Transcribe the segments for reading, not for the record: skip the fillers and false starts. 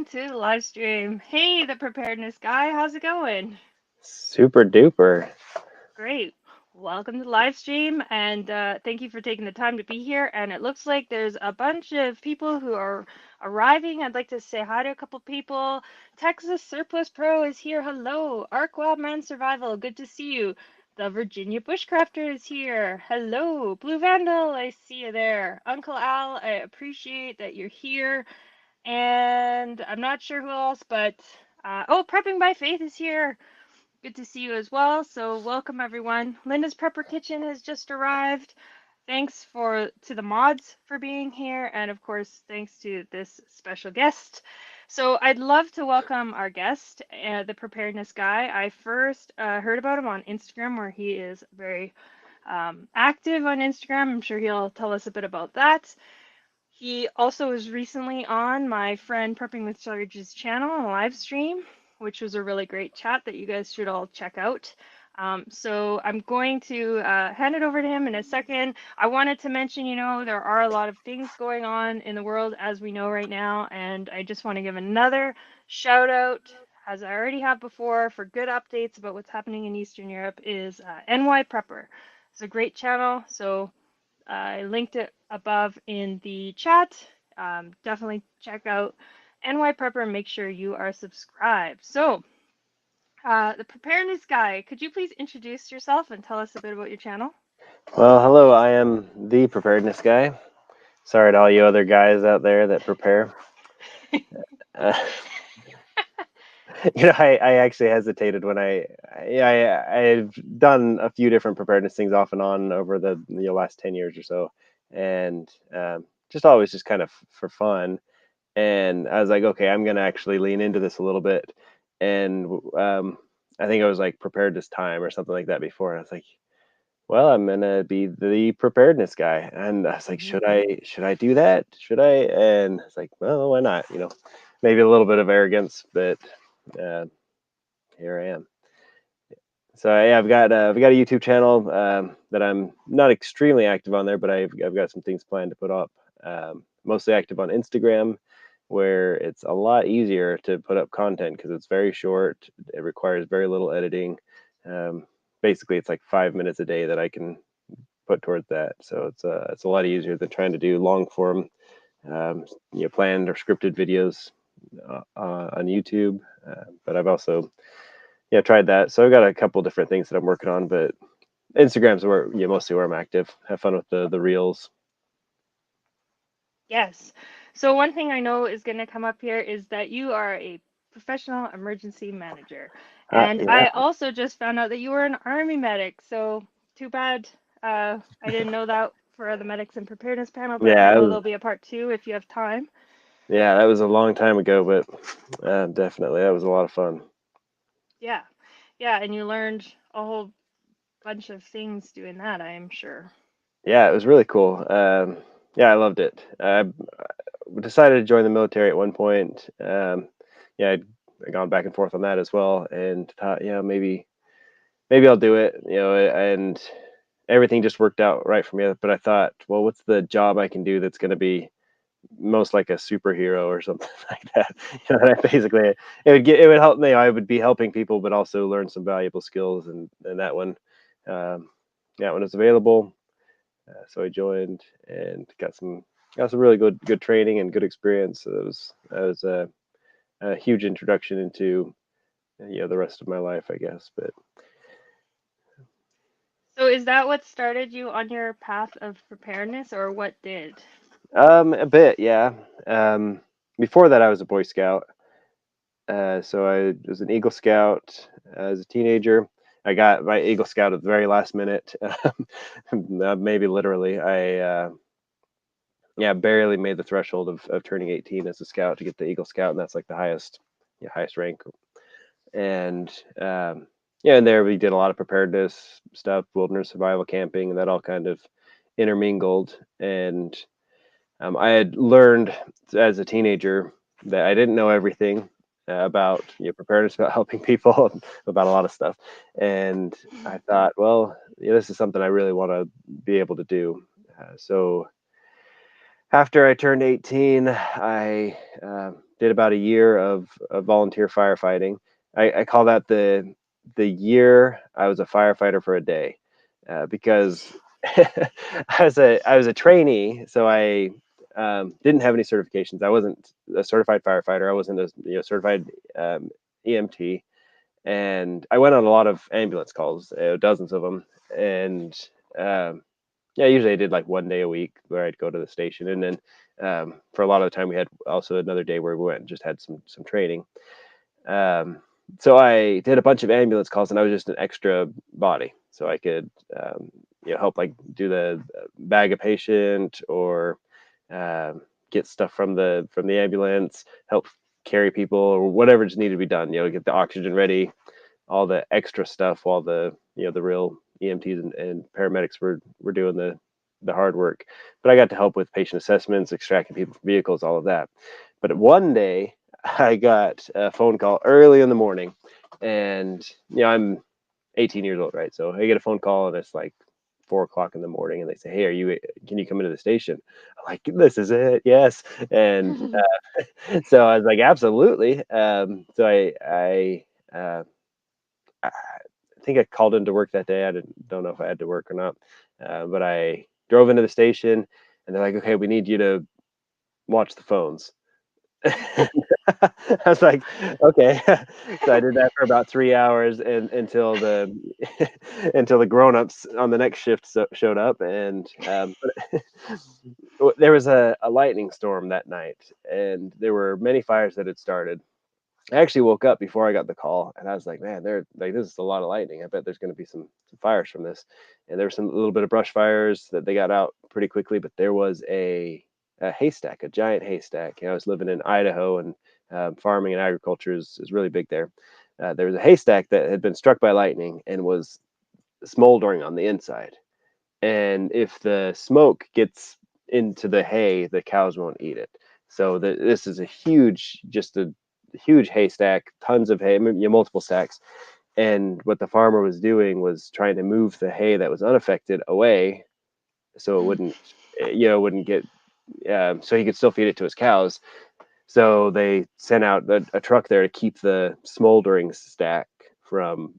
welcome to the live stream. Hey, the Preparedness Guy, how's it going? Super duper. Great. Welcome to the live stream, and thank you for taking the time to be here. And it looks like there's a bunch of people who are arriving. I'd like to say hi to a couple people. Texas Surplus Pro is here. Hello. Arc Wildman Survival, good to see you. The Virginia Bushcrafter is here. Hello. Blue Vandal, I see you there. Uncle Al, I appreciate that you're here. And I'm not sure who else, but oh, Prepping by Faith is here. Good to see you as well. So welcome everyone. Linda's Prepper Kitchen has just arrived. Thanks to the mods for being here, and of course, thanks to this special guest. So I'd love to welcome our guest, the Preparedness Guy. I first heard about him on Instagram, where he is very active on Instagram. I'm sure he'll tell us a bit about that. He also was recently on my friend Prepping with Sarge's channel on a live stream, which was a really great chat that you guys should all check out. So I'm going to hand it over to him in a second. I wanted to mention, there are a lot of things going on in the world as we know right now, and I just want to give another shout out, as I already have before, for good updates about what's happening in Eastern Europe is NY Prepper. It's a great channel, so I linked it above in the chat. Definitely check out NY Prepper and make sure you are subscribed. So, the Preparedness Guy, could you please introduce yourself and tell us a bit about your channel? Well, hello, I am the Preparedness Guy. Sorry to all you other guys out there that prepare. Uh, I actually hesitated when I've done a few different preparedness things off and on over the last 10 years or so, and just always just kind of for fun. And I was like, okay, I'm gonna actually lean into this a little bit, and I think I was like prepared this time or something like that before, and I was like, well, I'm gonna be the preparedness guy. And I was like, Mhm. should I do that? Should I? And it's like, well, why not? Maybe a little bit of arrogance, but uh, here I am. So yeah, I've got a YouTube channel that I'm not extremely active on there, but I've got some things planned to put up. Mostly active on Instagram, where it's a lot easier to put up content because it's very short. It requires very little editing. Um, Basically, it's like 5 minutes a day that I can put towards that. So it's a lot easier than trying to do long form, planned or scripted videos on YouTube. But I've also tried that. So I've got a couple different things that I'm working on, but Instagram's where mostly where I'm active. Have fun with the reels. Yes. So one thing I know is going to come up here is that you are a professional emergency manager. And Yeah, I also just found out that you were an army medic. So too bad I didn't know that for the medics and preparedness panel, but I yeah, know there'll be a part two if you have time. yeah. That was a long time ago, but definitely that was a lot of fun. Yeah. Yeah, and you learned a whole bunch of things doing that, I am sure. Yeah, it was really cool. Yeah, I loved it. I decided to join the military at one point. Yeah, I'd gone back and forth on that as well, and thought, maybe I'll do it. And everything just worked out right for me. But I thought, well, what's the job I can do that's going to be most like a superhero or something like that? Basically, it would help me. I would be helping people, but also learn some valuable skills, and um, that one is available. So I joined and got some really good training and good experience. So that was a huge introduction into the rest of my life, I guess. But So is that what started you on your path of preparedness, or what did? a bit, yeah. Before that, I was a Boy Scout. So I was an Eagle Scout as a teenager. I got my Eagle Scout at the very last minute, maybe literally. I barely made the threshold of turning 18 as a scout to get the Eagle Scout, and that's like the highest rank. And and there we did a lot of preparedness stuff, wilderness survival camping, and that all kind of intermingled. And I had learned as a teenager that I didn't know everything about preparedness, about helping people, about a lot of stuff. And I thought, well, this is something I really want to be able to do. So after I turned 18, I did about a year of volunteer firefighting. I call that the year I was a firefighter for a day, because I was a trainee, so I didn't have any certifications. I wasn't a certified firefighter. I wasn't a certified EMT, and I went on a lot of ambulance calls, dozens of them, and um, yeah, usually I did like 1 day a week where I'd go to the station, and then for a lot of the time we had also another day where we went and just had some training. Um, so I did a bunch of ambulance calls, and I was just an extra body, so I could help like do the bag a patient or get stuff from the ambulance, help carry people or whatever just needed to be done. Get the oxygen ready, all the extra stuff while the real EMTs and paramedics were doing the hard work. But I got to help with patient assessments, extracting people from vehicles, all of that. But one day I got a phone call early in the morning, and I'm 18 years old, right? So I get a phone call, and it's like 4 o'clock in the morning, and they say, "Hey, can you come into the station?" I'm like, "This is it, yes." And so I was like, "Absolutely." So I think I called into work that day. I don't know if I had to work or not, but I drove into the station, and they're like, "Okay, we need you to watch the phones." I was like, "Okay." So I did that for about 3 hours, and until the until the grown-ups on the next shift showed up, and there was a lightning storm that night, and there were many fires that had started. I actually woke up before I got the call, and I was like, "Man, this is a lot of lightning. I bet there's going to be some fires from this." And there were some little bit of brush fires that they got out pretty quickly, but there was a haystack, a giant haystack. I was living in Idaho, and farming and agriculture is really big there. There was a haystack that had been struck by lightning and was smoldering on the inside. And if the smoke gets into the hay, the cows won't eat it. So this is just a huge haystack, tons of hay, multiple stacks. And what the farmer was doing was trying to move the hay that was unaffected away, so it wouldn't get, so he could still feed it to his cows. So they sent out a truck there to keep the smoldering stack from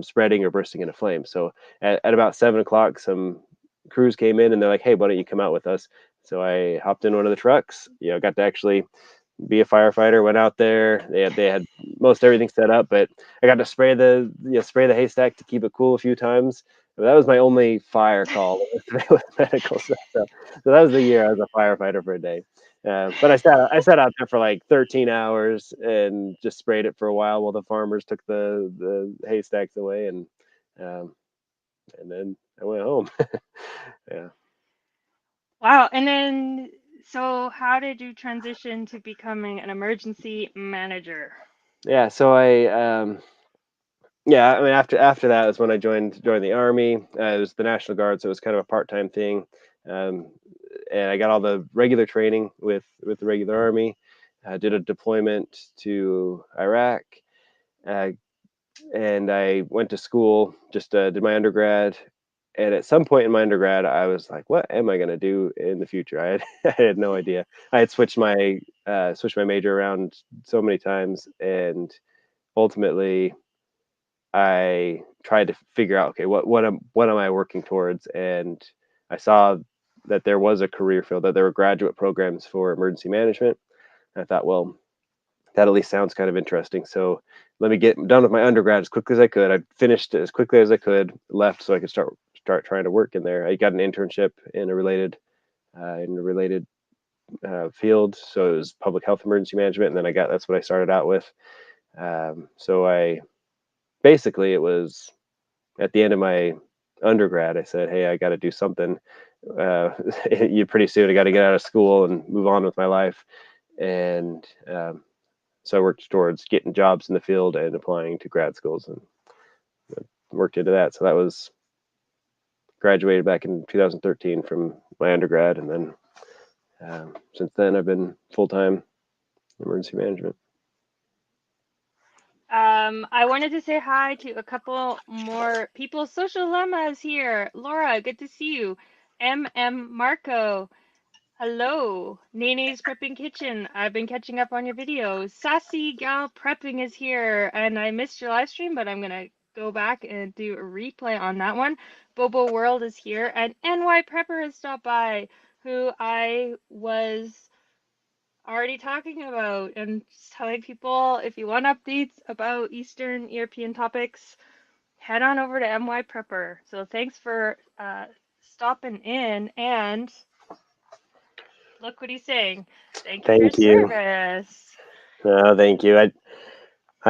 spreading or bursting into flames. So at about 7 o'clock, some crews came in, and they're like, "Hey, why don't you come out with us?" So I hopped in one of the trucks. Got to actually be a firefighter. Went out there. They had most everything set up, but I got to spray the haystack to keep it cool a few times. But that was my only fire call with medical stuff. So that was the year I was a firefighter for a day. But I sat out there for like 13 hours and just sprayed it for a while the farmers took the haystacks away, um, and then I went home. Yeah, Wow. And then, so how did you transition to becoming an emergency manager? yeah. So yeah. I mean, after that was when I joined the army. It was the National Guard, so it was kind of a part-time thing. Um, and I got all the regular training with the regular army. I did a deployment to Iraq. Uh, and I went to school, just did my undergrad. And at some point in my undergrad, I was like, "What am I going to do in the future?" I had I had no idea. I had switched my major around so many times, and ultimately, I tried to figure out, okay, what am I working towards? And I saw that there was a career field, that there were graduate programs for emergency management. And I thought, well, that at least sounds kind of interesting. So let me get done with my undergrad as quickly as I could. I finished as quickly as I could, left so I could start trying to work in there. I got an internship in a related field, so it was public health emergency management, and then that's what I started out with. So I basically it was at the end of my undergrad. I said, "Hey, I got to do something. You pretty soon. I got to get out of school and move on with my life." And so I worked towards getting jobs in the field and applying to grad schools, and worked into that. So that was graduated back in 2013 from my undergrad, and then since then I've been full time emergency management. I wanted to say hi to a couple more people. Social Lemma is here. Laura, good to see you. M. Marco. Hello, Nene's Prepping Kitchen. I've been catching up on your videos. Sassy Gal Prepping is here, and I missed your live stream, but I'm gonna go back and do a replay on that one. Bobo World is here, and NY Prepper has stopped by, who I was already talking about and just telling people if you want updates about Eastern European topics, head on over to NY Prepper. So thanks for stopping in, and look what he's saying. Thank you for your Thank you. service. No, thank you. I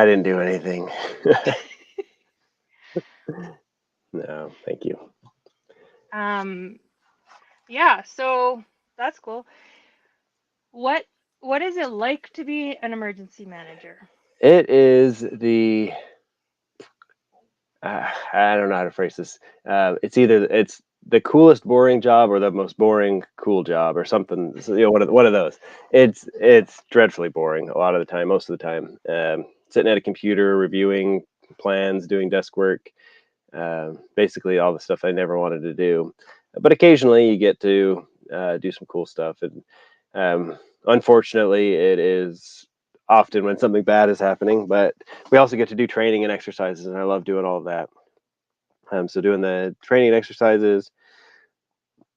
didn't do anything. No, thank you. um, yeah, so that's cool. What what is it like to be an emergency manager? It is I don't know how to phrase this. It's either it's the coolest boring job or the most boring cool job or something. So, one of those. It's dreadfully boring a lot of the time, most of the time. Sitting at a computer, reviewing plans, doing desk work, basically all the stuff I never wanted to do. But occasionally you get to do some cool stuff, and unfortunately, it is often when something bad is happening. But we also get to do training and exercises, and I love doing all of that. So doing the training and exercises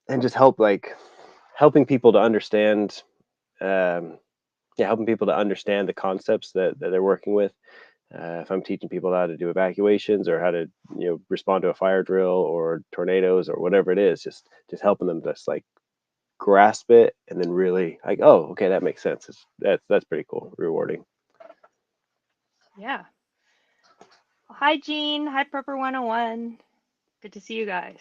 and just helping people to understand, um, yeah, helping people to understand the concepts that they're working with. If I'm teaching people how to do evacuations or how to respond to a fire drill or tornadoes or whatever it is, just helping them just like grasp it and then really like, oh, okay, that makes sense. That's pretty cool, rewarding. Yeah. Well, hi, Jean. Hi, Prepper 101. Good to see you guys.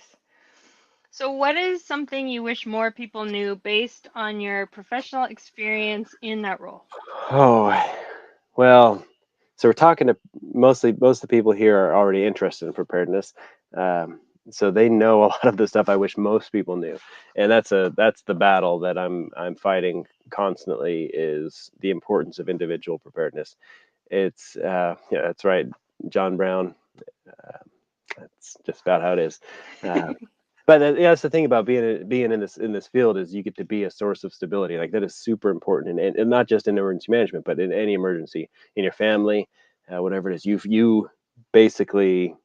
So, what is something you wish more people knew based on your professional experience in that role? Oh, well, so we're talking to most of the people here are already interested in preparedness. Um, so they know a lot of the stuff I wish most people knew, and that's the battle that I'm fighting constantly is the importance of individual preparedness. It's yeah, that's right, John Brown. Uh, that's just about how it is. Uh, but yeah, that's the thing about being in this field is you get to be a source of stability. Like that is super important, and not just in emergency management, but in any emergency in your family, whatever it is. You basically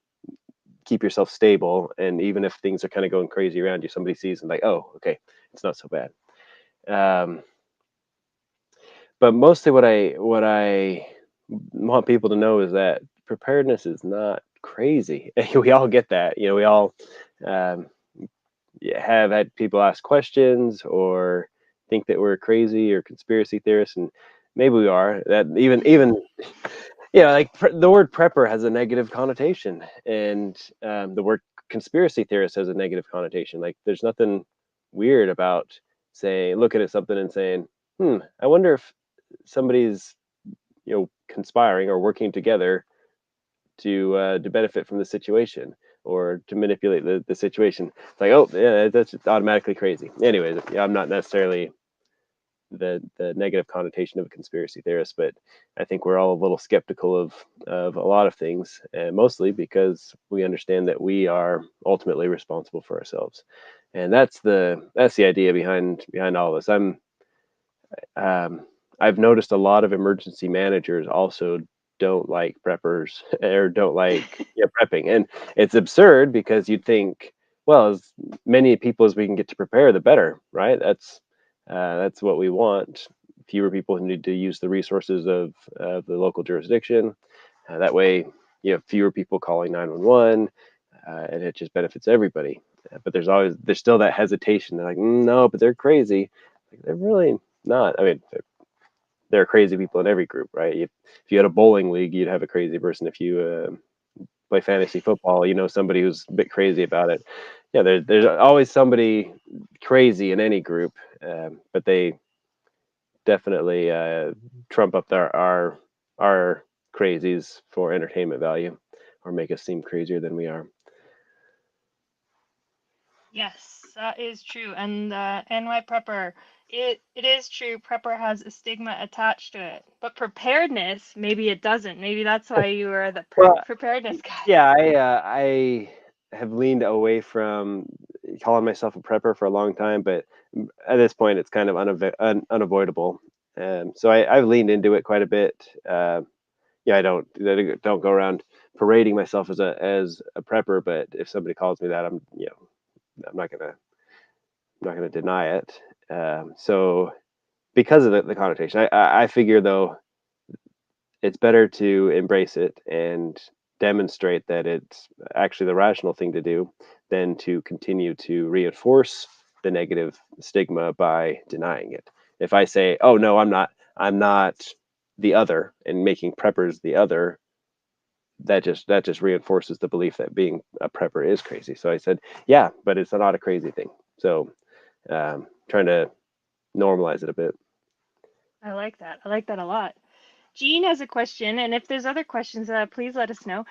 keep yourself stable, and even if things are kind of going crazy around you, somebody sees and like, oh, okay, it's not so bad. Um, but mostly, what I want people to know is that preparedness is not crazy. We all get that. We all um, have had people ask questions or think that we're crazy or conspiracy theorists, and maybe we are. That even like the word prepper has a negative connotation, and the word conspiracy theorist has a negative connotation. Like there's nothing weird about saying looking at something and saying, I wonder if somebody's conspiring or working together to benefit from the situation or to manipulate the situation. It's like, oh yeah, that's just automatically crazy. Anyways, yeah, I'm not necessarily the negative connotation of a conspiracy theorist, but I think we're all a little skeptical of a lot of things, and mostly because we understand that we are ultimately responsible for ourselves, and that's the idea behind all this. Um, I've noticed a lot of emergency managers also don't like preppers or don't like prepping, and it's absurd because you'd think, well, as many people as we can get to prepare, the better, right? That's what we want. Fewer people who need to use the resources of the local jurisdiction. That way, you have fewer people calling 911, and it just benefits everybody. But there's still that hesitation. They're like, no, but they're crazy. Like, they're really not. I mean, there are crazy people in every group, right? If you had a bowling league, you'd have a crazy person. If you play fantasy football, somebody who's a bit crazy about it. Yeah, there's always somebody crazy in any group, but they definitely trump up our crazies for entertainment value, or make us seem crazier than we are. Yes, that is true. And NY Prepper, it is true. Prepper has a stigma attached to it, but preparedness, maybe it doesn't. Maybe that's why you are the Well, preparedness guy. yeah, I have leaned away from calling myself a prepper for a long time, but at this point it's kind of unavoidable. So I've leaned into it quite a bit. Yeah, I don't go around parading myself as a prepper, but if somebody calls me that, I'm not gonna deny it. So because of the connotation, I figure though it's better to embrace it and demonstrate that it's actually the rational thing to do than to continue to reinforce the negative stigma by denying it. If I say, "Oh no, I'm not the other," and making preppers the other, that just reinforces the belief that being a prepper is crazy. So I said, "Yeah, but it's not a crazy thing." So trying to normalize it a bit. I like that. I like that a lot. Jean has a question, and if there's other questions, please let us know.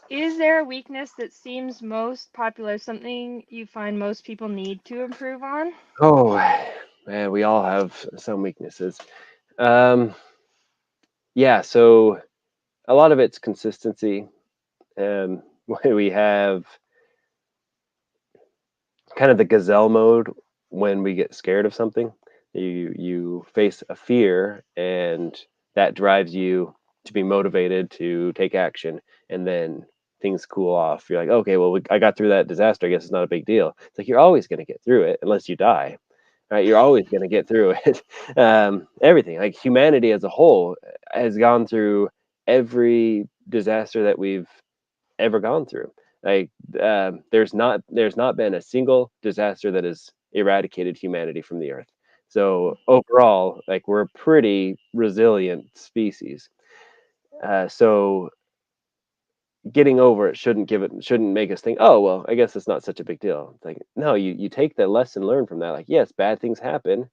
Is there a weakness that seems most popular, something you find most people need to improve on? Oh man, we all have some weaknesses. Um, yeah, so a lot of it's consistency. Um, we have kind of the gazelle mode when we get scared of something. You face a fear, and that drives you to be motivated to take action, and then things cool off. You're like, okay, well, I got through that disaster. I guess it's not a big deal. It's like you're always going to get through it unless you die, right? You're always going to get through it. Everything, like humanity as a whole, has gone through every disaster that we've ever gone through. Like there's not been a single disaster that has eradicated humanity from the earth. So overall, like we're a pretty resilient species. So getting over it shouldn't make us think, oh well, I guess it's not such a big deal. It's like no, you take the lesson learned from that. Like yes, bad things happen,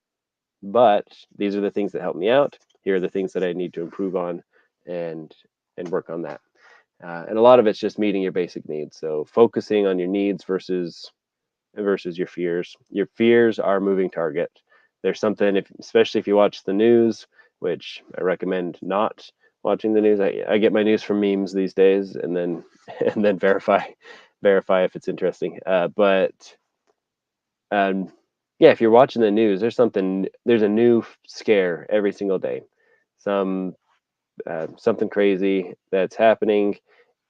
but these are the things that help me out. Here are the things that I need to improve on, and work on that. And a lot of it's just meeting your basic needs. So focusing on your needs versus your fears. Your fears are a moving target. There's something, if, especially if you watch the news, which I recommend not watching the news. I get my news from memes these days, and then and then verify if it's interesting. But um, yeah, if you're watching the news, there's a new scare every single day. Some Something crazy that's happening,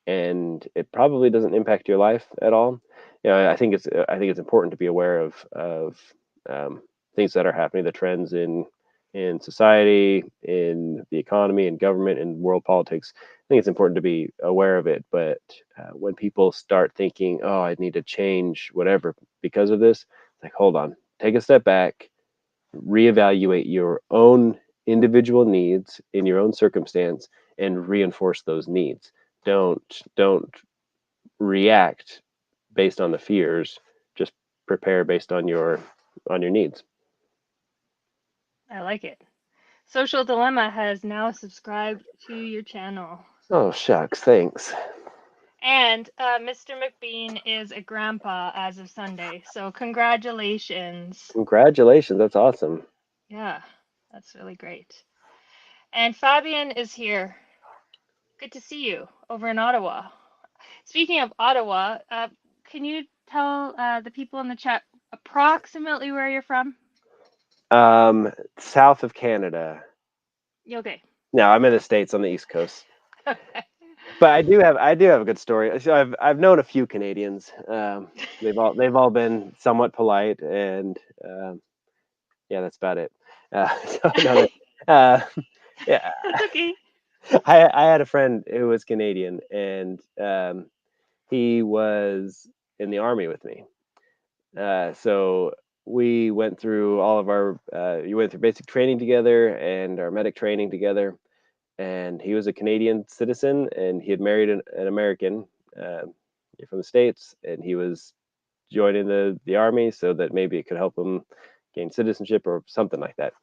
and it probably doesn't impact your life at all. I think it's important to be aware of um, things that are happening, the trends in society, in the economy, in government, in world politics. I think it's important to be aware of it. But when people start thinking, "Oh, I need to change whatever because of this," it's like, hold on, take a step back, reevaluate your own individual needs in your own circumstance, and reinforce those needs. Don't react based on the fears. Just prepare based on your needs. I like it. Social Dilemma has now subscribed to your channel. Oh shucks, thanks. And Mr. McBean is a grandpa as of Sunday, so congratulations. Congratulations, that's awesome. Yeah, that's really great. And Fabian is here. Good to see you over in Ottawa. Speaking of Ottawa, can you tell the people in the chat approximately where you're from? South of Canada. Okay. No, I'm in the States on the East Coast. Okay. But I do have a good story. So I've known a few Canadians. They've all been somewhat polite, and yeah, that's about it. So no, yeah, That's okay. I had a friend who was Canadian, and he was in the army with me. So we went through all of our you went through basic training together and our medic training together. And he was a Canadian citizen, and he had married an American uh, from the States, and he was joining the army so that maybe it could help him gain citizenship or something like that.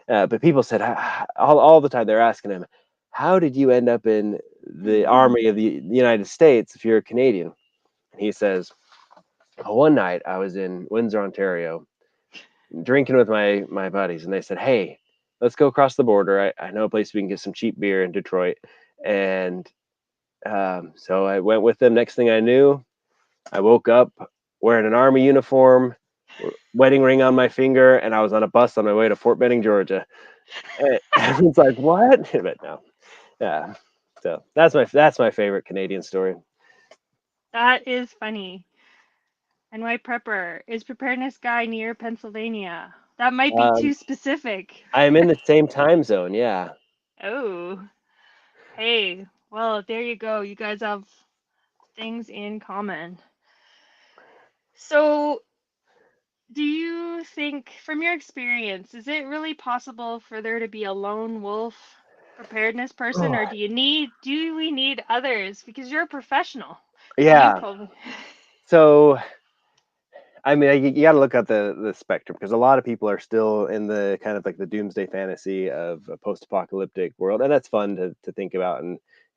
But people said all the time they're asking him, "How did you end up in the army of the United States if you're a Canadian?" And he says, "One night I was in Windsor, Ontario, drinking with my buddies, and they said, 'Hey, let's go across the border. I know a place we can get some cheap beer in Detroit.' And so I went with them. Next thing I knew, I woke up wearing an army uniform, wedding ring on my finger, and I was on a bus on my way to Fort Benning, Georgia. And it's like, what? But no, yeah. So that's my favorite Canadian story. That is funny. And White Prepper is Preparedness Guy near Pennsylvania. That might be Um, too specific. I'm in the same time zone. Yeah. Oh, hey. Well, there you go. You guys have things in common. So, do you think, from your experience, is it really possible for there to be a lone wolf preparedness person, or do we need others? Because you're a professional. You Yeah. probably, So I mean, you got to look at the spectrum because a lot of people are still in the kind of like the doomsday fantasy of a post-apocalyptic world, and that's fun to think about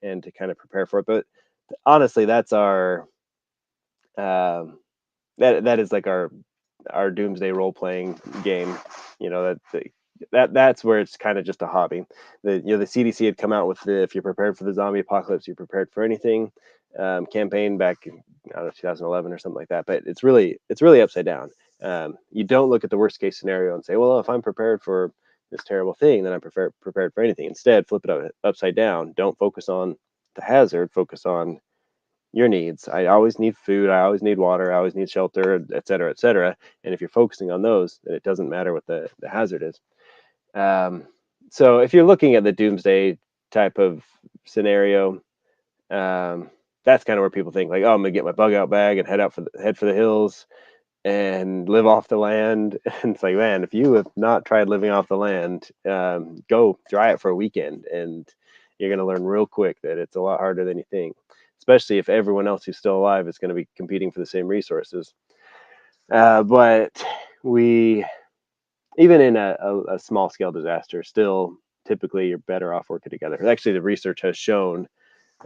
and to kind of prepare for it. But honestly, that's our that is like our doomsday role playing game. You know that's where it's kind of just a hobby. The CDC had come out with the if you're prepared for the zombie apocalypse, you're prepared for anything campaign back in, I don't know 2011 or something like that. But it's really upside down. You don't look at the worst case scenario and say, well, if I'm prepared for this terrible thing, then I'm prepared for anything. Instead, flip it upside down. Don't focus on the hazard. Focus on your needs. I always need food. I always need water. I always need shelter, et cetera, et cetera. And if you're focusing on those, then it doesn't matter what the hazard is. Um, so if you're looking at the doomsday type of scenario, um, that's kind of where people think like, oh, I'm gonna get my bug out bag and head for the hills and live off the land. And it's like, man, if you have not tried living off the land, go try it for a weekend, and you're going to learn real quick that it's a lot harder than you think. Especially if everyone else who's still alive is going to be competing for the same resources. But we, even in a small scale disaster, still typically you're better off working together. Actually, the research has shown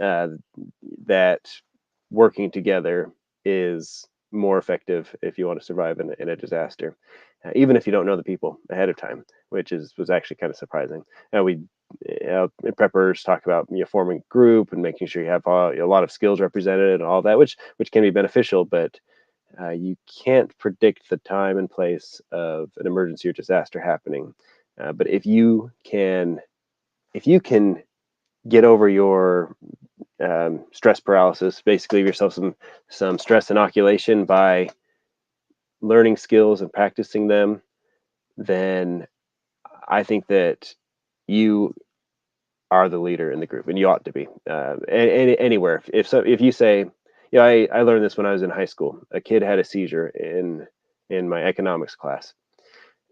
uh, that working together is more effective if you want to survive in a disaster, even if you don't know the people ahead of time, which was actually kind of surprising. We preppers talk about forming a group and making sure you have a lot of skills represented and all that, which can be beneficial, but you can't predict the time and place of an emergency or disaster happening. But if you can get over your stress paralysis, basically give yourself some stress inoculation by learning skills and practicing them, then I think that you are the leader in the group, and you ought to be anywhere. If you say, I learned this when I was in high school. A kid had a seizure in my economics class,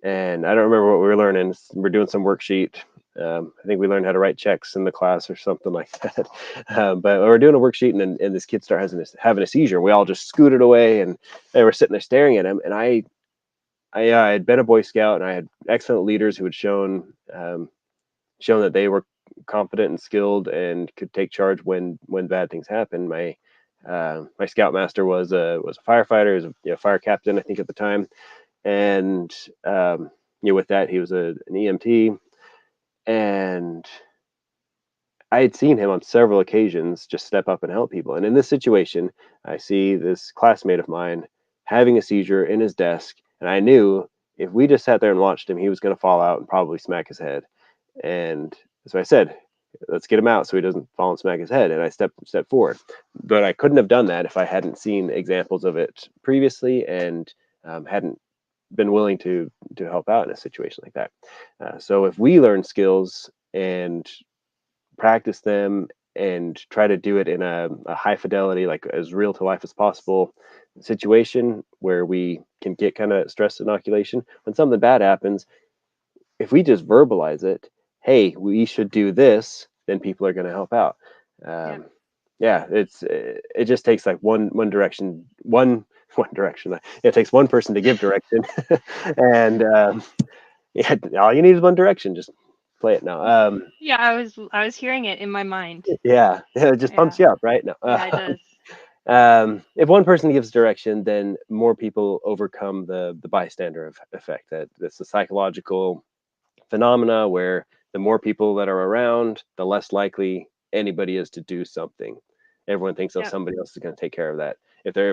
and I don't remember what we were learning. We're doing some worksheet. I think we learned how to write checks in the class or something like that. But we're doing a worksheet, and this kid started having a seizure. We all just scooted away, and they were sitting there staring at him. And I had been a Boy Scout, and I had excellent leaders who had shown that they were confident and skilled and could take charge when bad things happen. My scoutmaster was a firefighter, he was a fire captain, I think, at the time, and with that he was an EMT, and I had seen him on several occasions just step up and help people. And in this situation, I see this classmate of mine having a seizure in his desk, and I knew if we just sat there and watched him, he was going to fall out and probably smack his head. And so I said, let's get him out so he doesn't fall and smack his head. And I stepped forward. But I couldn't have done that if I hadn't seen examples of it previously and hadn't been willing to help out in a situation like that. So if we learn skills and practice them and try to do it in a high fidelity, like as real to life as possible situation where we can get kind of stress inoculation, when something bad happens, if we just verbalize it, hey, we should do this, then people are going to help out. yeah. Um, yeah, it just takes like one direction, one direction. It takes one person to give direction, and yeah, all you need is one direction. Just play it now. Yeah, I was hearing it in my mind. Yeah, it just Yeah. pumps you up, right? No. Yeah, it does. If one person gives direction, then more people overcome the bystander effect. That's the psychological phenomena where the more people that are around, the less likely anybody is to do something. Everyone thinks, oh, Yeah. somebody else is going to take care of that.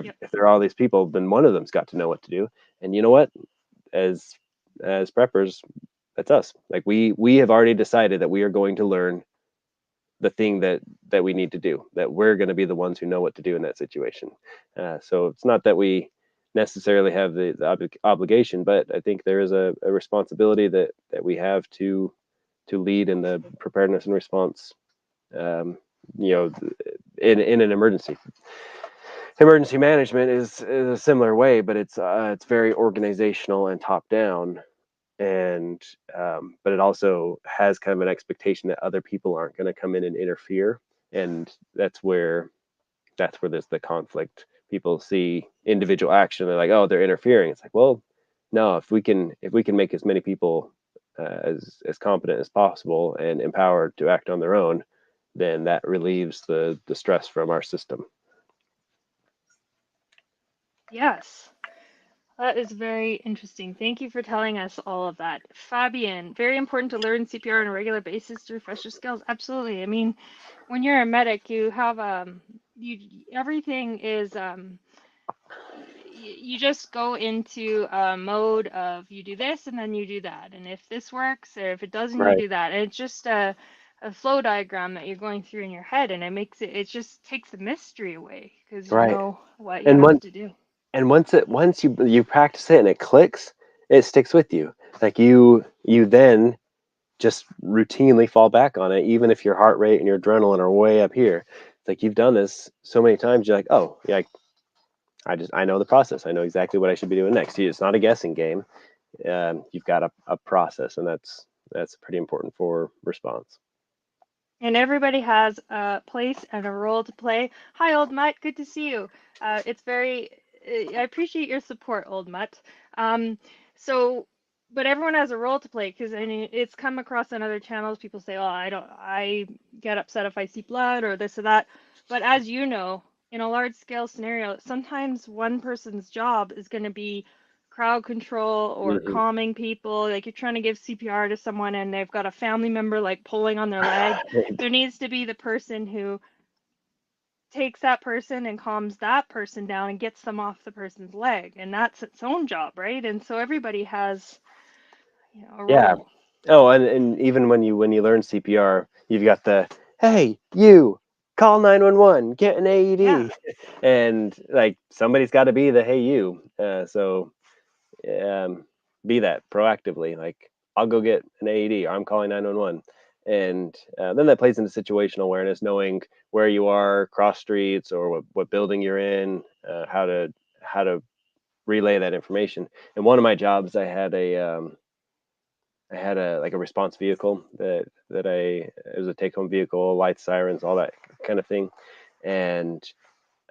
Yep. if there are all these people, then one of them's got to know what to do. And you know what? As preppers, that's us. Like we have already decided that we are going to learn the thing that we need to do. That we're going to be the ones who know what to do in that situation. So it's not that we necessarily have the obligation, but I think there is a responsibility that we have to lead in the preparedness and response. Um, you know, in an emergency. Emergency management is a similar way, but it's very organizational and top down, and but it also has kind of an expectation that other people aren't going to come in and interfere, and that's where there's the conflict. People see individual action, they're like, oh, they're interfering. It's like, well, no, if we can make as many people as competent as possible and empowered to act on their own, then that relieves the stress from our system. Yes. That is very interesting. Thank you for telling us all of that. Fabian, very important to learn CPR on a regular basis to refresh your skills. Absolutely. I mean, when you're a medic, you have you everything is you just go into a mode of you do this and then you do that. And if this works or if it doesn't, you Right, do that. And it's just a flow diagram that you're going through in your head, and it just takes the mystery away because you right. know what you And have once to do. and once you practice it and it clicks, it sticks with you. Like you then just routinely fall back on it, even if your heart rate and your adrenaline are way up here. It's like you've done this so many times. You're like, oh, yeah, I know the process. I know exactly what I should be doing next. It's not a guessing game. You've got a process, and that's pretty important for response. And everybody has a place and a role to play. Hi, old Mutt. Good to see you. It's very, I appreciate your support, old Mutt. Um, so, but everyone has a role to play because I mean, it's come across on other channels. People say, "Oh, I get upset if I see blood or this or that." But as you know, in a large scale scenario, sometimes one person's job is going to be crowd control or Hmm. calming people. Like you're trying to give CPR to someone and they've got a family member like pulling on their leg. There needs to be the person who takes that person and calms that person down and gets them off the person's leg. And that's its own job, right? And so everybody has, a Yeah. role. Oh, and even when you learn CPR, you've got the hey you call 911, get an Yeah. AED, and like somebody's got to be the hey you. So be that proactively. Like I'll go get an AED, or I'm calling 911, and then that plays into situational awareness, knowing where you are, cross streets, or what building you're in, how to relay that information. And one of my jobs, I had a like a response vehicle that it was a take home vehicle, lights, sirens, all that kind of thing, and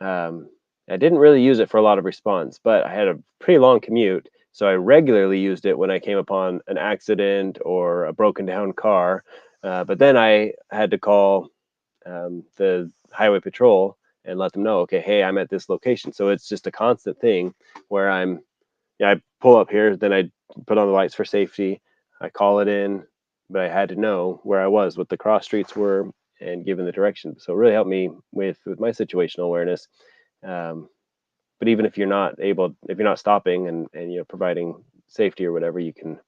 um, I didn't really use it for a lot of response, but I had a pretty long commute, so I regularly used it when I came upon an accident or a broken down car. But then I had to call the highway patrol and let them know, okay, hey, I'm at this location. So it's just a constant thing where yeah, I pull up here, then I put on the lights for safety. I call it in, but I had to know where I was, what the cross streets were, and given the direction. So it really helped me with my situational awareness. Um, but even if you're not stopping and providing safety or whatever, you can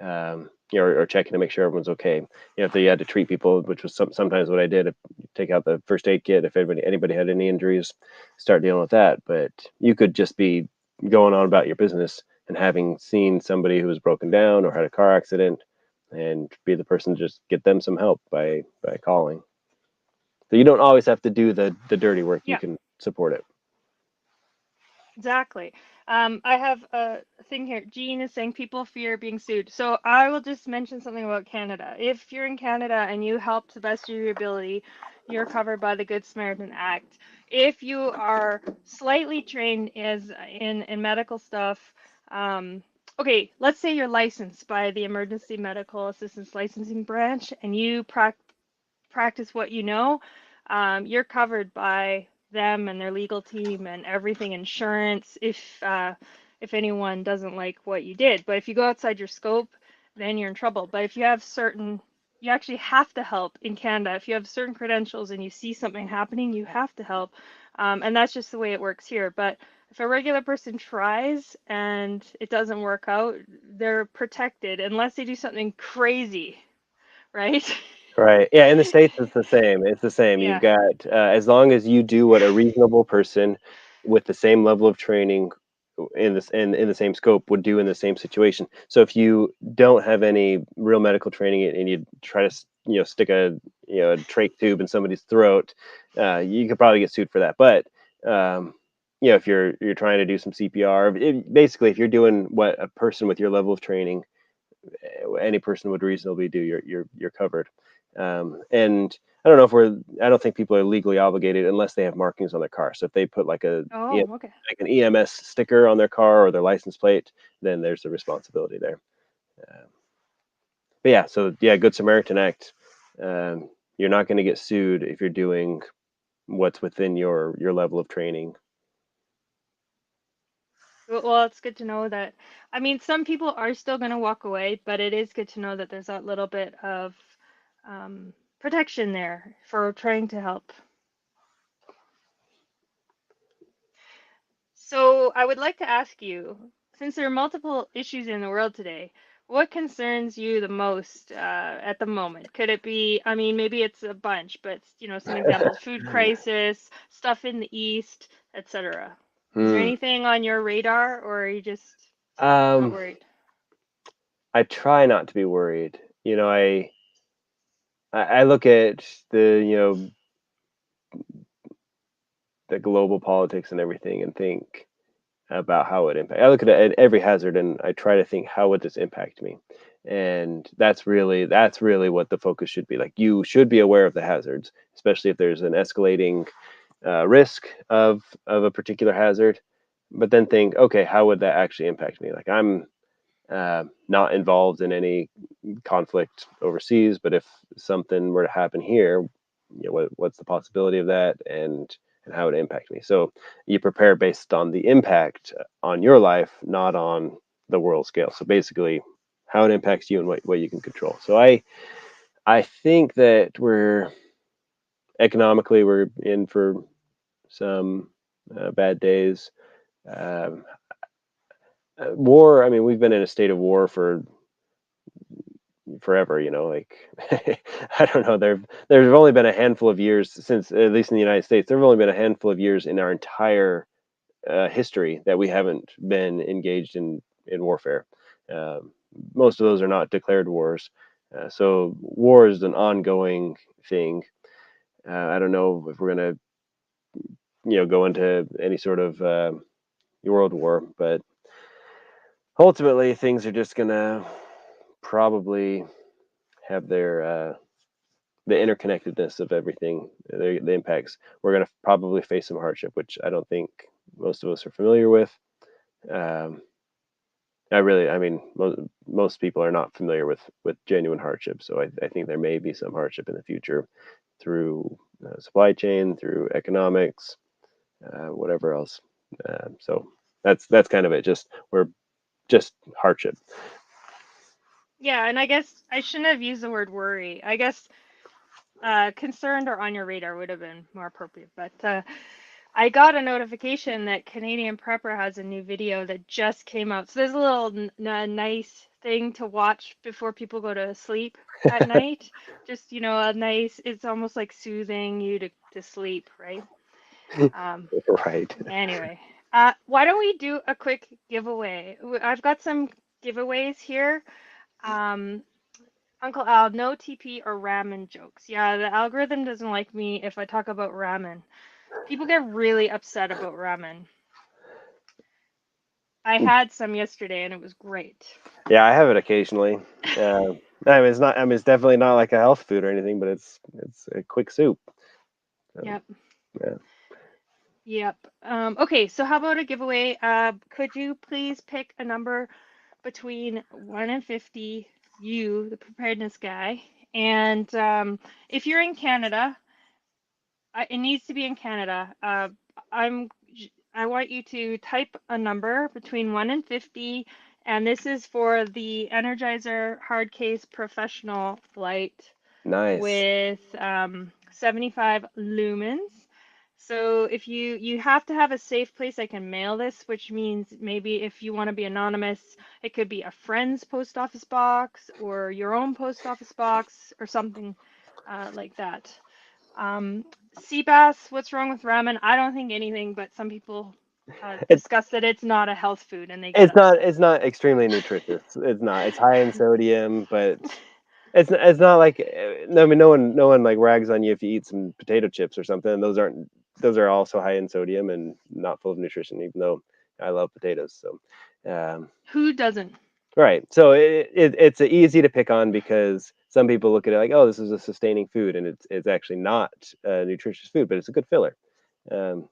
or checking to make sure everyone's okay. If they had to treat people, which was sometimes what I did, take out the first aid kit if anybody had any injuries, start dealing with that. But you could just be going on about your business and having seen somebody who was broken down or had a car accident, and be the person to just get them some help by calling. So you don't always have to do the dirty work. You Yeah. can support it. Exactly. I have a thing here. Jean is saying people fear being sued. So I will just mention something about Canada. If you're in Canada and you help to the best of your ability, you're covered by the Good Samaritan Act. If you are slightly trained as in medical stuff, okay, let's say you're licensed by the Emergency Medical Assistance Licensing Branch and you practice what you know, you're covered by them and their legal team and everything, insurance, if anyone doesn't like what you did. But if you go outside your scope, then you're in trouble. But if you have certain you actually have to help in Canada. If you have certain credentials and you see something happening, you have to help. And that's just the way it works here. But if a regular person tries and it doesn't work out, they're protected unless they do something crazy, right? Right. Yeah, in the States it's the same. It's the same. You've Yeah. got as long as you do what a reasonable person with the same level of training in the same scope would do in the same situation. So if you don't have any real medical training and you try to stick a a trach tube in somebody's throat, you could probably get sued for that. But um, if you're trying to do some CPR, basically if you're doing what a person with your level of training, any person would reasonably do, you're covered. And I don't know if I don't think people are legally obligated unless they have markings on their car. So if they put Oh, okay. like an EMS sticker on their car or their license plate, then there's a responsibility there. But yeah, so yeah, Good Samaritan Act. You're not going to get sued if you're doing what's within your level of training. Well, it's good to know that. I mean, some people are still going to walk away, but it is good to know that there's that little bit of um, protection there for trying to help. So, I would like to ask you, since there are multiple issues in the world today, what concerns you the most at the moment? Could it be, I mean, maybe it's a bunch, but some examples: food crisis, stuff in the East, etc. Is there Hmm. anything on your radar, or are you just not Um, worried? I try not to be worried. I look at the global politics and everything and think about how it impact. I look at every hazard and I try to think how would this impact me, and that's really what the focus should be. Like you should be aware of the hazards, especially if there's an escalating risk of a particular hazard. But then think, okay, how would that actually impact me? Like I'm not involved in any conflict overseas, but if something were to happen here, what's the possibility of that, and how it would impact me? So you prepare based on the impact on your life, not on the world scale. So basically, how it impacts you and what you can control. So I think that we're in for some bad days. Um, War. I mean, we've been in a state of war for forever. Like I don't know. There's only been a handful of years since, at least in the United States, there have only been a handful of years in our entire history that we haven't been engaged in warfare. Um, Most of those are not declared wars. So war is an ongoing thing. I don't know if we're gonna go into any sort of world war, but ultimately things are just gonna probably have the interconnectedness of everything, the impacts. We're going to probably face some hardship, which I don't think most of us are familiar with. Um, I mean, most people are not familiar with genuine hardship. So I think there may be some hardship in the future through supply chain, through economics, whatever else. So that's kind of it. We're just hardship. Yeah, and I guess I shouldn't have used the word worry. I guess concerned or on your radar would have been more appropriate. But I got a notification that Canadian Prepper has a new video that just came out. So there's a little nice thing to watch before people go to sleep at night. Just, a nice, it's almost like soothing you to sleep, right? Um, Right. anyway, why don't we do a quick giveaway? I've got some giveaways here. Um, Uncle Al, no TP or ramen jokes. Yeah, the algorithm doesn't like me if I talk about ramen. People get really upset about ramen. I had some yesterday and it was great. Yeah, I have it occasionally. Uh, I mean, it's not. I mean, it's definitely not like a health food or anything, but it's a quick soup. So, Yep. yeah. Yep. Okay, so how about a giveaway? Could you please pick a number between 1 and 50, you, the preparedness guy, and if you're in Canada, it needs to be in Canada. I'm I want you to type a number between 1 and 50 And this is for the Energizer Hard Case Professional Light Nice. with 75 lumens. So if you have to have a safe place I can mail this, which means maybe if you want to be anonymous, it could be a friend's post office box or your own post office box or something like that. Sea bass, what's wrong with ramen? I don't think anything, but some people It's discuss that it's not a health food and they get it's not upset. it's not extremely nutritious. It's not. It's high in sodium, but it's not like I mean no one like rags on you if you eat some potato chips or something. Those are also high in sodium and not full of nutrition. Even though I love potatoes, so Who doesn't? right. So it's easy to pick on because some people look at it like, oh, this is a sustaining food, and it's actually not a nutritious food, but it's a good filler.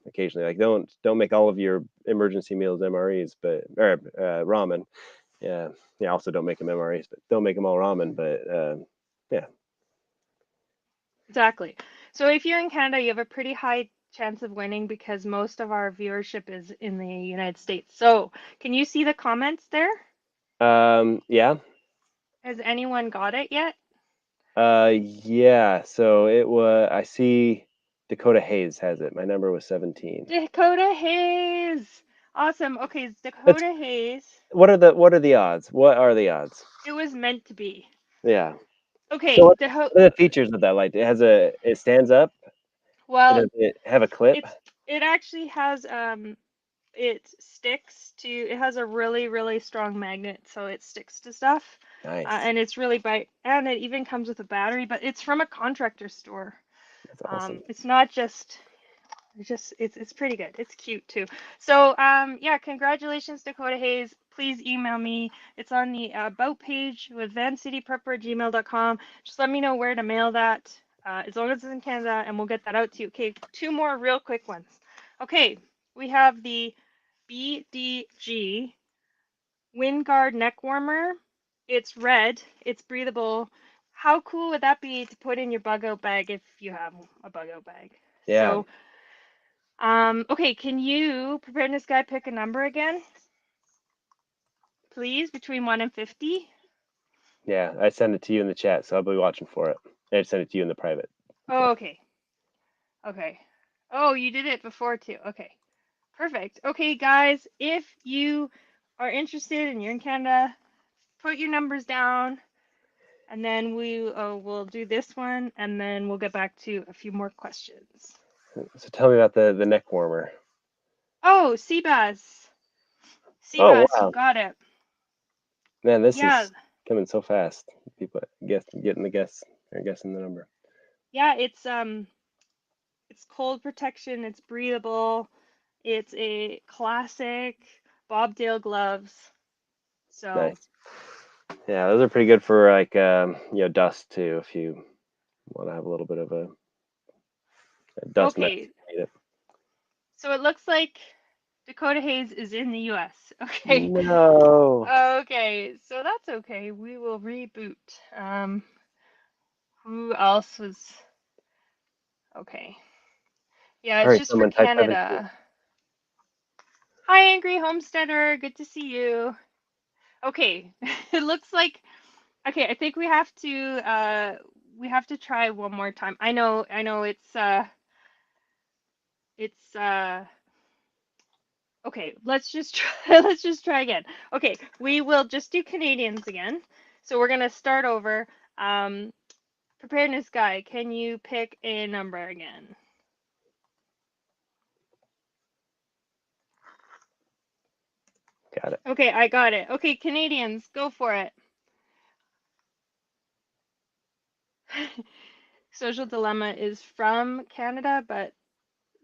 Occasionally, like don't make all of your emergency meals MREs, but or ramen. Yeah, yeah. Also, don't make them MREs, but don't make them all ramen. But yeah, Exactly. So if you're in Canada, you have a pretty high chance of winning because most of our viewership is in the United States. So can you see the comments there? yeah, Has anyone got it yet? yeah. So it was. I see Dakota Hayes has it. My number was 17. Dakota Hayes. Awesome. Okay, That's Dakota Hayes. what are the odds? What are the odds? It was meant to be. Yeah. So Okay, what are the features of that light? It stands up. well, Does it have a clip? it actually has it sticks to it has a really strong magnet, so it sticks to stuff. Nice. And it's really bright, and it even comes with a battery, but it's from a contractor store. That's awesome. It's not just it's pretty good. It's cute too. So yeah, congratulations, Dakota Hayes. Please email me. It's on the about page with vancityprepper@gmail.com. Just let me know where to mail that, as long as it's in Canada, and we'll get that out to you. Okay, two more real quick ones. Okay, we have the BDG Windguard neck warmer. It's red. It's breathable. How cool would that be to put in your bug out bag if you have a bug out bag? Yeah. So okay, can you, preparedness guy, pick a number again, please, between 1 and 50? Yeah. I send it to you in the chat, so I'll be watching for it. I send it to you in the private. Oh, okay. Okay. Oh, you did it before too. Okay. Perfect. Okay, guys, if you are interested and you're in Canada, put your numbers down, and then we will do this one, and then we'll get back to a few more questions. So tell me about the neck warmer. Oh, Seabass. Oh Seabass, you wow, got it. man, this Yeah, is coming so fast. People getting the guess or guessing the number. yeah, it's cold protection, it's breathable, it's a classic bobtail gloves. So, Nice. Yeah, those are pretty good for like dust too. If you want to have a little bit of a dust mask, okay, you need it. so it looks like Dakota Hayes is in the US. Okay. No. Okay, so that's okay. We will reboot. Who else was okay? Yeah, it's Hurry, just for someone type 17. Canada. Hi, Angry Homesteader. Good to see you. Okay, it looks like okay, I think we have to try one more time. I know it's okay, let's just try let's just try again. Okay, we will just do Canadians again. So we're gonna start over. Um Preparedness Guy, can you pick a number again? Got it. Okay, I got it. Okay, Canadians, go for it. Social Dilemma is from Canada, but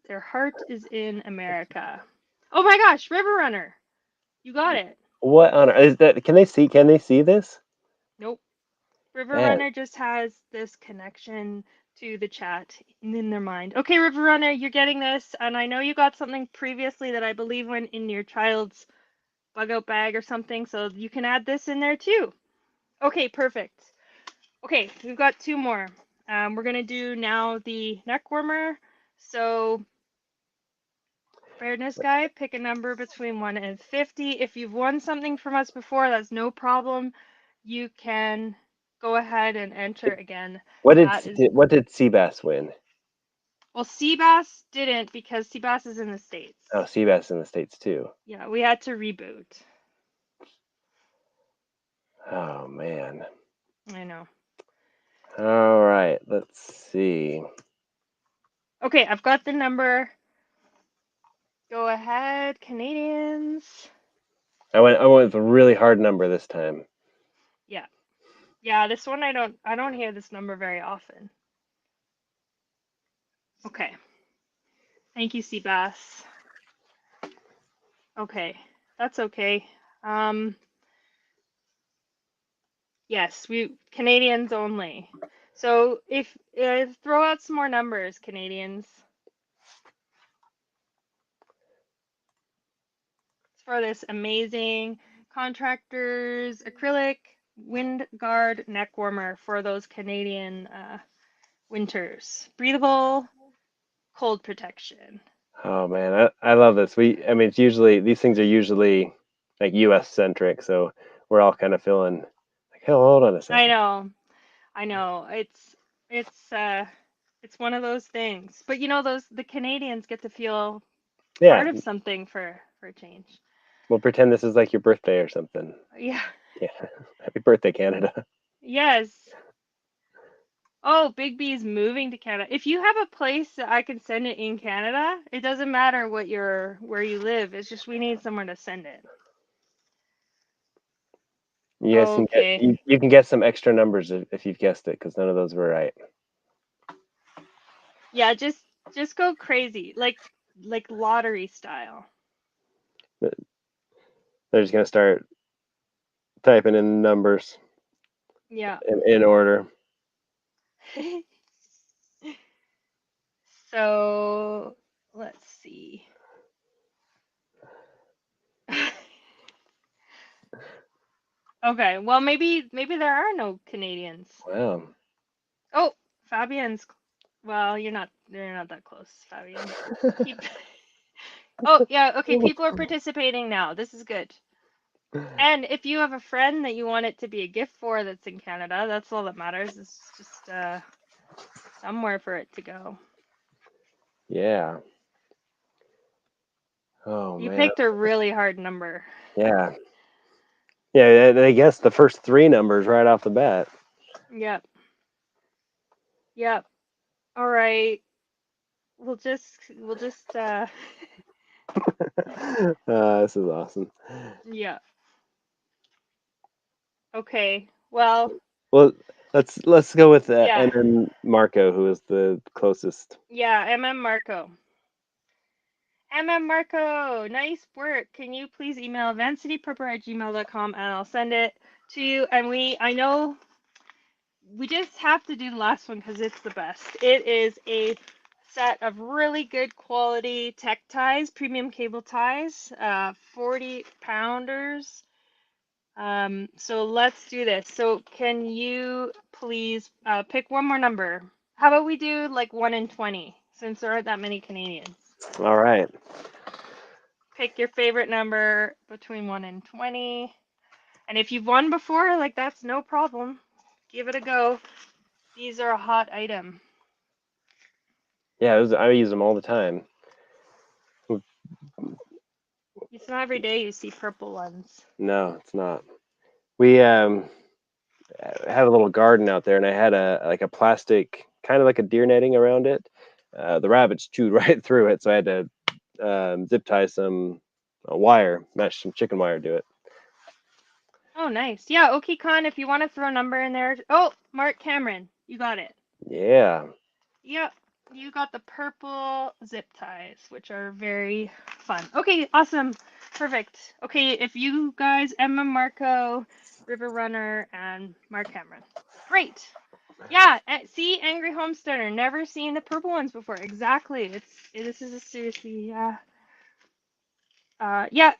their heart is in America. Oh my gosh, River Runner. You got it. What on is that? Can they see this? Nope. River Man, Runner just has this connection to the chat in their mind. Okay, River Runner, you're getting this, and I know you got something previously that I believe went in your child's bug out bag or something, so you can add this in there too. Okay, perfect. Okay, we've got two more. We're gonna do now the neck warmer. So Preparedness Guy, pick a number between 1 and 50. If you've won something from us before, that's no problem. You can go ahead and enter again. That is, What did Seabass win? well, Seabass didn't because Seabass is in the Oh, States. Seabass in the States too. Yeah, we had to reboot. Oh man. I know. All right, let's see. Okay, I've got the number. Go ahead, Canadians. I went with a really hard number this time. Yeah. Yeah, this one I don't hear this number very often. Okay. Thank you, Seabass. Okay. That's okay. Um yes, we Canadians only. So if throw out some more numbers, Canadians, for this amazing contractors acrylic wind guard neck warmer for those Canadian winters. Breathable, cold protection. Oh man, I love this. I mean, it's usually these things are usually like U.S. centric, so we're all kind of feeling like, hell, hold on a I second. know, I know. It's one of those things. But you know, those the Canadians get to feel Yeah, part of something for a change. we'll pretend this is like your birthday or something. Yeah. Yeah, happy birthday, Canada. Yes. Oh, Big B's moving to Canada. If you have a place that I can send it in Canada, it doesn't matter where you live. It's just we need somewhere to send it. You guys can get Okay. you can get some extra numbers if you've guessed it, because none of those were right. Yeah, just go crazy. Like lottery style. They're just gonna start typing in numbers Yeah. in order. So, let's see. Okay, well maybe there are no Canadians. Wow. Oh, Fabian's well, you're not that close, Fabian. Keep Oh, yeah, okay, people are participating now. This is good. And if you have a friend that you want it to be a gift for that's in Canada, that's all that matters. It's just somewhere for it to go. Yeah. Oh You man. picked a really hard number. Yeah. Yeah. I guess the first three numbers right off the bat. Yep. Yep. All right. We'll just This is awesome. yeah. Okay. Well, Well, let's go with yeah. MM Marco, who is the closest. Yeah, MM Marco. MM Marco, nice work. Can you please email vancityprepper@gmail.com and I'll send it to you. And I know we just have to do the last one because it's the best. It is a set of really good quality tech ties, premium cable ties, 40 pounders. So let's do this. So can you please pick one more number? How about we do like 1 in 20 since there aren't that many Canadians? All right. Pick your favorite number between 1 and 20. And if you've won before, like that's no problem. Give it a go. These are a hot item. Yeah, I use them all the time. It's not every day you see purple ones. No, it's not. We had a little garden out there, and I had a plastic kind of like a deer netting around it. The rabbits chewed right through it, so I had to zip tie some wire, mesh some chicken wire to it. Oh, nice. Yeah, okay, Con, if you want to throw a number in there. Oh, Mark Cameron, you got it. Yeah. Yep, you got the purple zip ties, which are very fun. Okay, awesome. Perfect. Okay, if you guys, Emma Marco, River Runner, and Mark Cameron. Great. Yeah, see, Angry Homesteader, never seen the purple ones before. Exactly. This is a seriously, yeah. Yeah,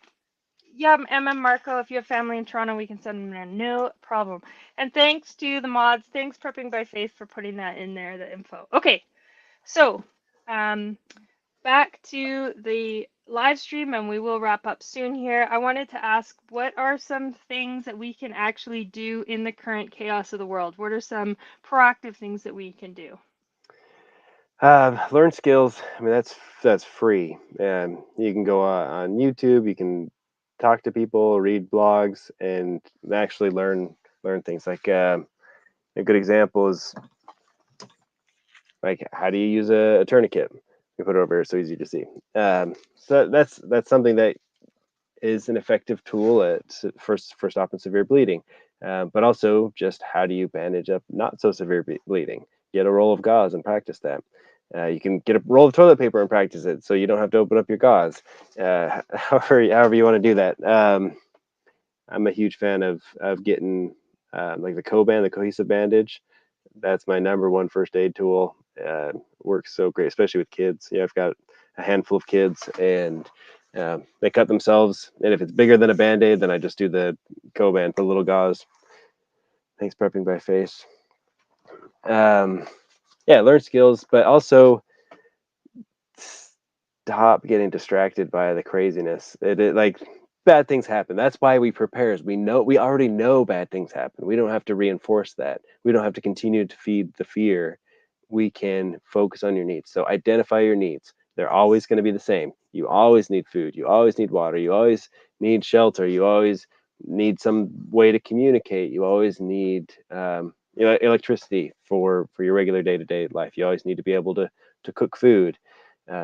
yeah, MM Marco, if you have family in Toronto, we can send them there. No problem. And thanks to the mods. Thanks Prepping by Faith for putting that in there, the info. Okay, so, um, back to the live stream and we will wrap up soon here. I wanted to ask, what are some things that we can actually do in the current chaos of the world? What are some proactive things that we can do? Learn skills. I mean, that's free, and you can go on YouTube. You can talk to people, read blogs, and actually learn things. Like a good example is like how do you use a tourniquet? You put it over here, so easy to see. So that's something that is an effective tool at for stopping severe bleeding. But also, just how do you bandage up not so severe bleeding? Get a roll of gauze and practice that. You can get a roll of toilet paper and practice it, so you don't have to open up your gauze. However you want to do that. I'm a huge fan of getting like the Coban, the cohesive bandage. That's my number one first aid tool. Works so great, especially with kids. Yeah, I've got a handful of kids, and they cut themselves. And if it's bigger than a band aid, then I just do the Coban, put a little gauze. Thanks, prepping by face. Um, yeah, learn skills, but also stop getting distracted by the craziness. It like bad things happen. That's why we prepare. We already know bad things happen. We don't have to reinforce that. We don't have to continue to feed the fear. We can focus on your needs. So identify your needs. They're always going to be the same. You always need food. You always need water. You always need shelter. You always need some way to communicate. You always need electricity for your regular day to day life. You always need to be able to cook food.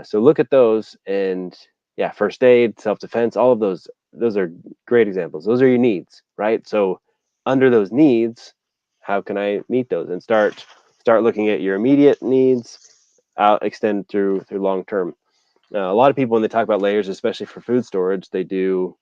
So look at those, and yeah, first aid, self defense, all of those are great examples. Those are your needs, right? So under those needs, how can I meet those, and start looking at your immediate needs, out extend through long term. A lot of people, when they talk about layers, especially for food storage, they do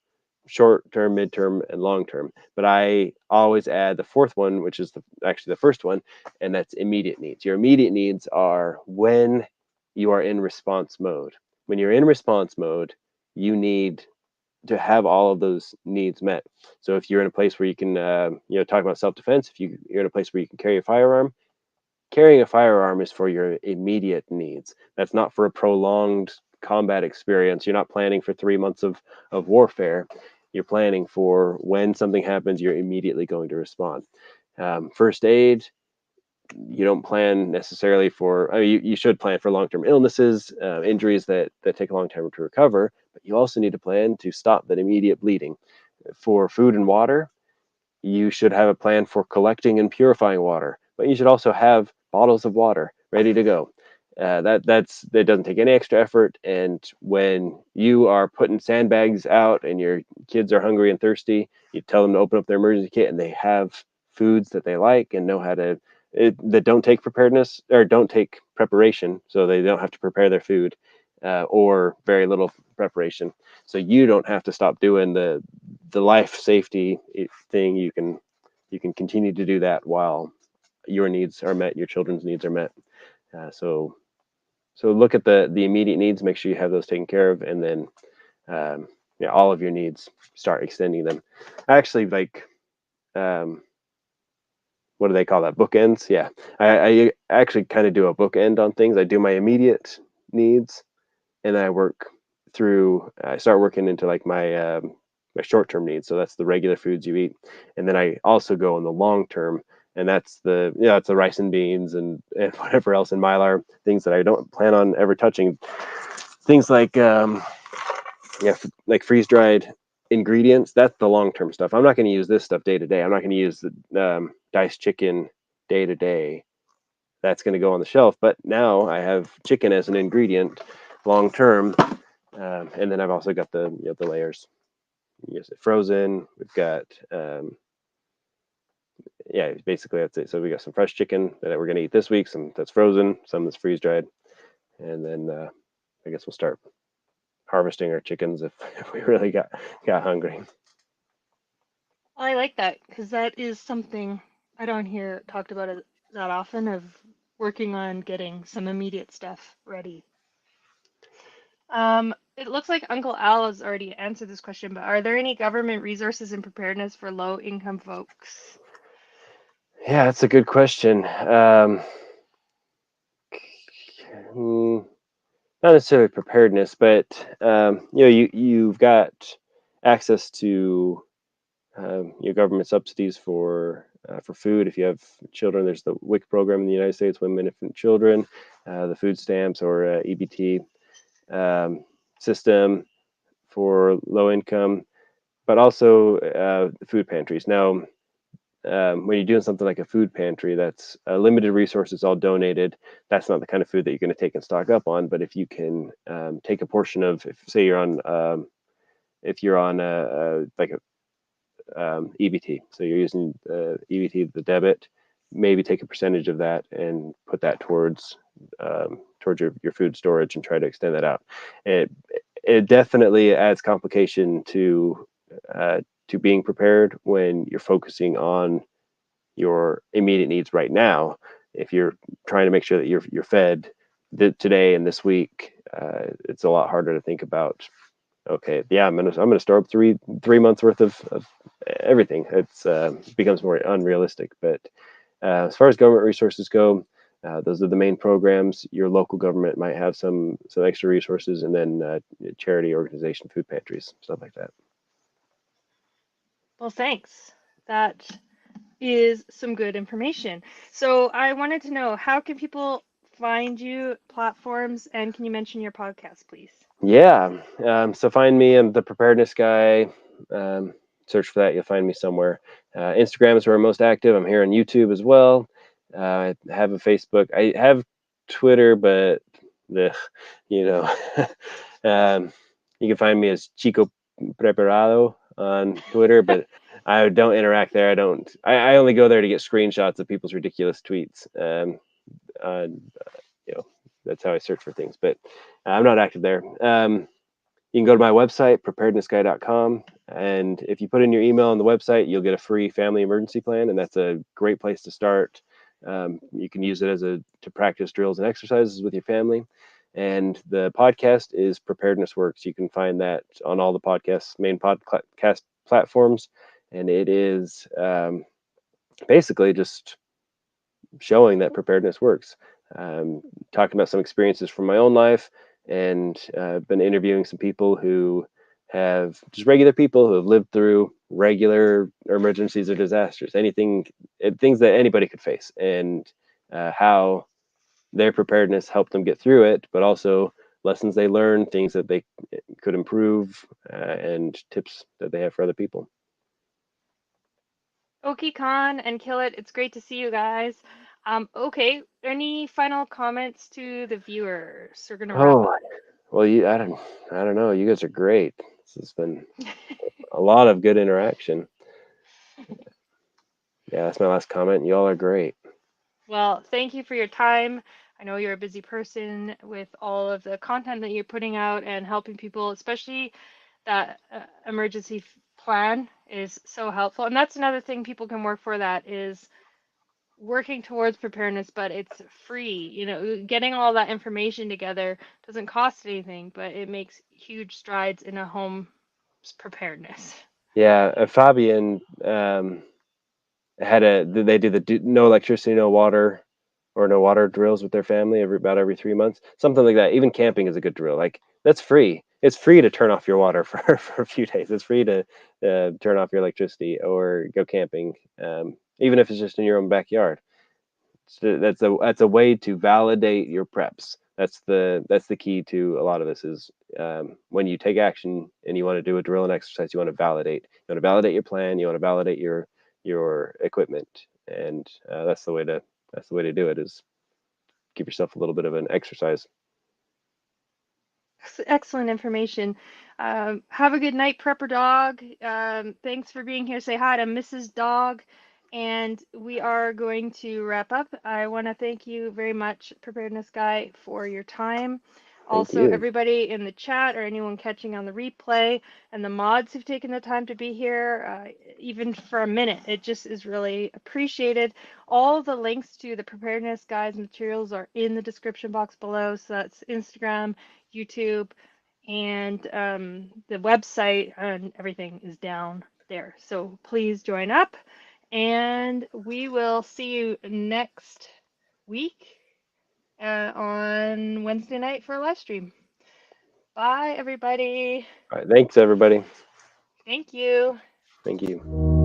short term, mid term, and long term. But I always add the fourth one, which is actually the first one, and that's immediate needs. Your immediate needs are when you are in response mode. When you're in response mode, you need to have all of those needs met. So if you're in a place where you can, talk about self defense, if you're in a place where you can carry a firearm, carrying a firearm is for your immediate needs. That's not for a prolonged combat experience. You're not planning for 3 months of warfare. You're planning for when something happens, you're immediately going to respond. First aid, you don't plan necessarily for, I mean, you should plan for long term illnesses, injuries that take a long time to recover, but you also need to plan to stop that immediate bleeding. For food and water, you should have a plan for collecting and purifying water, but you should also have bottles of water ready to go. That doesn't take any extra effort. And when you are putting sandbags out and your kids are hungry and thirsty, you tell them to open up their emergency kit, and they have foods that they like and know how to that don't take preparedness or don't take preparation, so they don't have to prepare their food or very little preparation. So you don't have to stop doing the life safety thing. You can continue to do that while your needs are met, your children's needs are met. So look at the immediate needs, make sure you have those taken care of, and then yeah, all of your needs, start extending them. Actually, like what do they call that? Bookends. Yeah, I actually kind of do a bookend on things. I do my immediate needs, and then I start working into like my short term needs. So that's the regular foods you eat, and then I also go in the long term, and that's it's the rice and beans and whatever else in Mylar, things that I don't plan on ever touching. Things like like freeze dried ingredients. That's the long term stuff. I'm not going to use this stuff day to day. I'm not going to use the diced chicken day to day. That's going to go on the shelf. But now I have chicken as an ingredient long term, and then I've also got the layers. Yes, frozen. We've got yeah, basically that's it. So we got some fresh chicken that we're gonna eat this week. Some that's frozen, some that's freeze dried, and then I guess we'll start harvesting our chickens if, if we really got hungry. I like that because that is something I don't hear talked about it that often of working on getting some immediate stuff ready. It looks like Uncle Al has already answered this question, but are there any government resources in preparedness for low income folks? Yeah, that's a good question. Hmm, not necessarily preparedness, but you've got access to your government subsidies for food. If you have children, there's the WIC program in the United States, Women, Infant, Children, the food stamps or EBT um, system for low income, but also food pantries. Now, when you're doing something like a food pantry, that's limited resources, all donated. That's not the kind of food that you're going to take and stock up on. But if you can take a portion of, if say if you're on like a EBT, so you're using EBT, the debit, maybe take a percentage of that and put that towards your food storage and try to extend that out. It it definitely adds complication to being prepared when you're focusing on your immediate needs right now. If you're trying to make sure that you're fed today and this week, it's a lot harder to think about. Okay, yeah, I'm gonna store up three months worth of everything. It's becomes more unrealistic. But as far as government resources go, those are the main programs. Your local government might have some extra resources, and then charity organization, food pantries, stuff like that. Well, thanks. That is some good information. So I wanted to know, how can people find you, platforms, and can you mention your podcast, please? Yeah. So find me. I'm the Preparedness Guy. Um, Search for that. You'll find me somewhere. Instagram is where I'm most active. I'm here on YouTube as well. I have a Facebook. I have Twitter, but the, you know, um, you can find me as Chico Preparado on Twitter, but I don't interact there. I don't. I only go there to get screenshots of people's ridiculous tweets. Uh, you know, that's how I search for things. But I'm not active there. You can go to my website, preparednessguy.com. And if you put in your email on the website, you'll get a free family emergency plan. And that's a great place to start. You can use it to practice drills and exercises with your family. And the podcast is Preparedness Works. You can find that on all the main podcast platforms. And it is basically just showing that preparedness works. Um, Talking about some experiences from my own life, and been interviewing some people who have just regular people who have lived through regular emergencies or disasters, things that anybody could face, and how their preparedness helped them get through it, but also lessons they learned, things that they could improve, and tips that they have for other people. Oki Khan and Kill It, it's great to see you guys. Okay, any final comments to the viewers? We're gonna wrap Oh, up. well, I don't know. You guys are great. This has been a lot of good interaction. Yeah, that's my last comment. Y'all are great. Well, thank you for your time. I know you're a busy person with all of the content that you're putting out and helping people, especially that emergency plan is so helpful. And that's another thing people can work for, that is working towards preparedness, but it's free. You know, getting all that information together doesn't cost anything, but it makes huge strides in a home preparedness. Yeah, Fabian they do no electricity, no water, or no water drills with their family about every 3 months, something like that. Even camping is a good drill. Like that's free. It's free to turn off your water for a few days. It's free to turn off your electricity or go camping, even if it's just in your own backyard. So that's a way to validate your preps. That's the key to a lot of this is when you take action and you want to do a drill and exercise, you want to validate. You want to validate your plan. You want to validate your equipment, and that's the way to do it is give yourself a little bit of an exercise. Excellent information. Have a good night, Prepper Dog. Thanks for being here. Say hi to Mrs. Dog. And we are going to wrap up. I want to thank you very much, Preparedness Guy, for your time. Thank Also, you. everybody in the chat or anyone catching on the replay, and the mods who've taken the time to be here, even for a minute. It just is really appreciated. All the links to the Preparedness Guide's materials are in the description box below. So that's Instagram, YouTube, and the website and everything is down there. So please join up, and we will see you next week. on Wednesday night for a live stream. Bye, everybody. All right, thanks everybody. Thank you. Thank you.